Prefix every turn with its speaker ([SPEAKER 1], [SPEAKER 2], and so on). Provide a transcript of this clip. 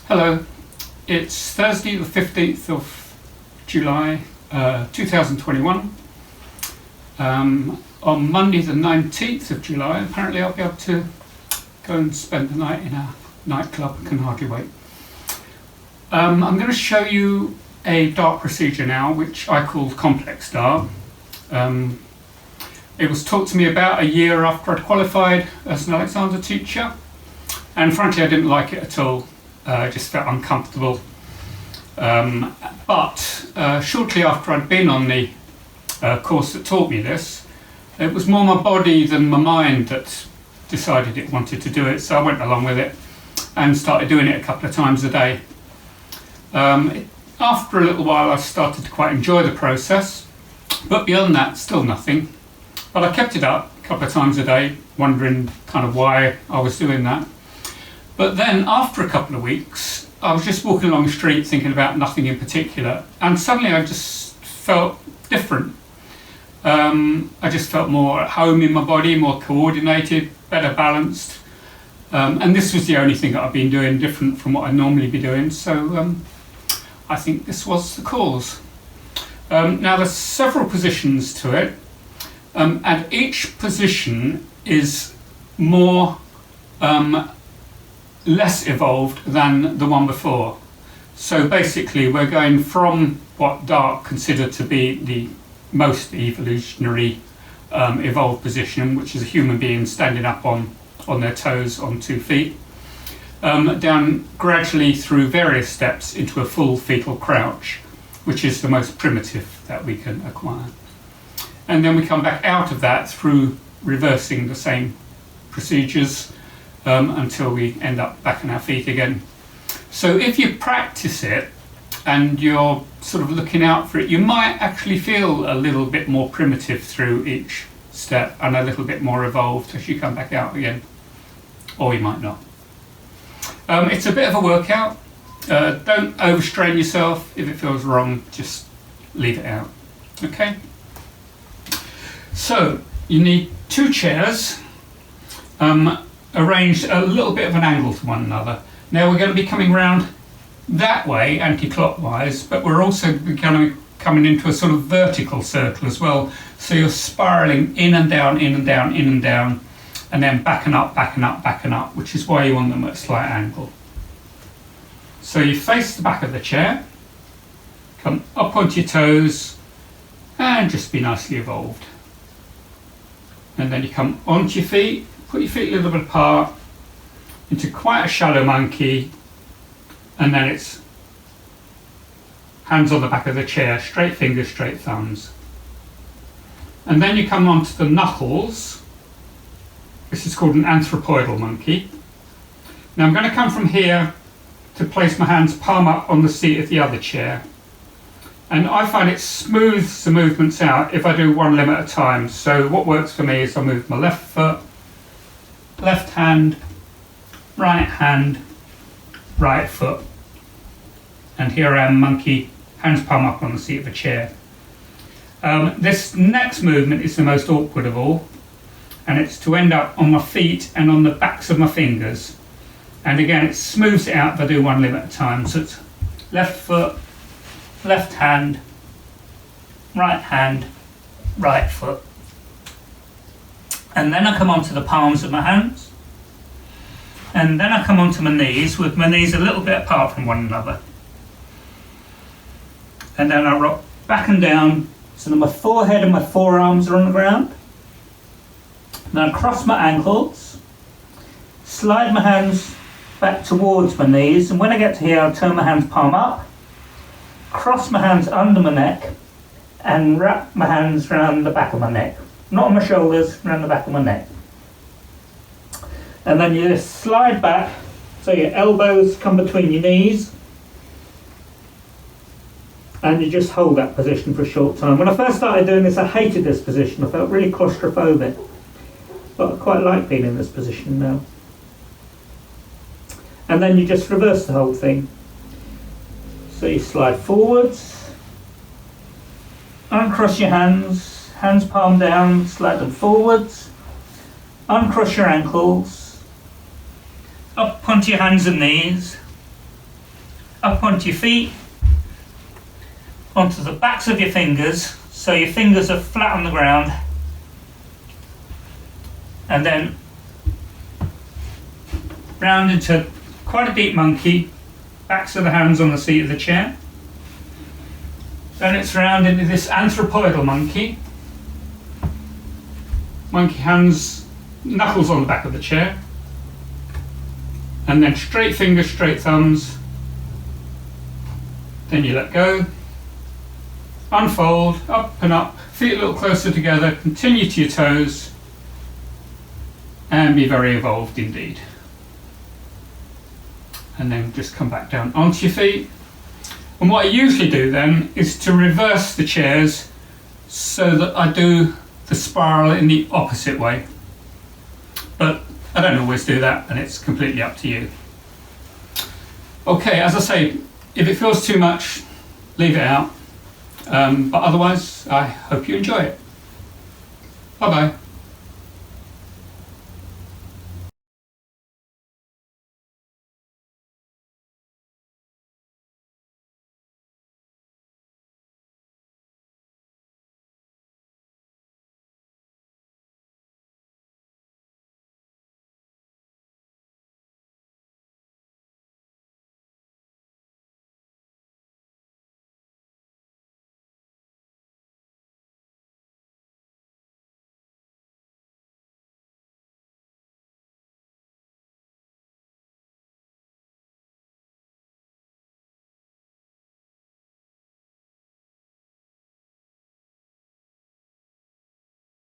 [SPEAKER 1] Hello, it's Thursday the 15th of July 2021. On Monday the 19th of July, apparently I'll be able to go and spend the night in a nightclub. I can hardly wait. I'm going to show you a dart procedure now, which I call complex dart. It was taught to me about a year after I'd qualified as an Alexander teacher, and frankly I didn't like it at all. I just felt uncomfortable. But shortly after I'd been on the course that taught me this, it was more my body than my mind that decided it wanted to do it, so I went along with it and started doing it a couple of times a day. After a little while I started to quite enjoy the process, but beyond that still nothing. But I kept it up a couple of times a day, wondering kind of why I was doing that. But then after a couple of weeks, I was just walking along the street thinking about nothing in particular, and suddenly I just felt different. I just felt more at home in my body, more coordinated, better balanced. And this was the only thing that I've been doing different from what I'd normally be doing, so I think this was the cause. Now there's several positions to it, and each position is more less evolved than the one before. So basically we're going from what Dart considered to be the most evolutionary evolved position, which is a human being standing up on their toes on 2 feet, down gradually through various steps into a full fetal crouch, which is the most primitive that we can acquire. And then we come back out of that through reversing the same procedures until we end up back on our feet again. So if you practice it and you're sort of looking out for it, you might actually feel a little bit more primitive through each step and a little bit more evolved as you come back out again, or you might not. It's a bit of a workout. Don't overstrain yourself. If it feels wrong, just leave it out. Okay? So you need 2 chairs arranged a little bit of an angle to one another. Now we're going to be coming round that way anti-clockwise, but we're also going to coming into a sort of vertical circle as well. So you're spiraling in and down, in and down, in and down, and then backing up, backing up, backing up, which is why you want them at a slight angle. So you face the back of the chair, come up onto your toes, and just be nicely evolved. And then you come onto your feet, put your feet a little bit apart into quite a shallow monkey, and then it's hands on the back of the chair, straight fingers, straight thumbs. And then you come onto the knuckles. This is called an anthropoidal monkey. Now I'm going to come from here to place my hands palm up on the seat of the other chair. And I find it smooths the movements out if I do one limb at a time. So what works for me is I move my left foot, left hand, right foot. And here I am, monkey, hands palm up on the seat of a chair. This next movement is the most awkward of all, and it's to end up on my feet and on the backs of my fingers. And again, it smooths it out if I do one limb at a time. So it's left foot, left hand, right foot. And then I come onto the palms of my hands. And then I come onto my knees with my knees a little bit apart from one another. And then I rock back and down so that my forehead and my forearms are on the ground. Then I cross my ankles, slide my hands back towards my knees, and when I get to here I'll turn my hands palm up, cross my hands under my neck, and wrap my hands around the back of my neck. Not on my shoulders, around the back of my neck. And then you just slide back so your elbows come between your knees, and you just hold that position for a short time. When I first started doing this, I hated this position. I felt really claustrophobic, but I quite like being in this position now. And then you just reverse the whole thing. So you slide forwards, uncross your hands, hands palm down, slide them forwards, uncross your ankles, up onto your hands and knees,
[SPEAKER 2] up onto your feet, onto the backs of your fingers, so your fingers are flat on the ground, and then round into quite a deep monkey, backs of the hands on the seat of the chair. Then it's round into this anthropoidal monkey. Monkey hands, knuckles on the back of the chair. And then straight fingers, straight thumbs. Then you let go. Unfold, up and up, feet a little closer together, continue to your toes, and be very evolved indeed. And then just come back down onto your feet. And what I usually do then is to reverse the chairs so that I do the spiral in the opposite way. But I don't always do that, and it's completely up to you. Okay, as I say, if it feels too much, leave it out. But otherwise, I hope you enjoy it. Bye bye.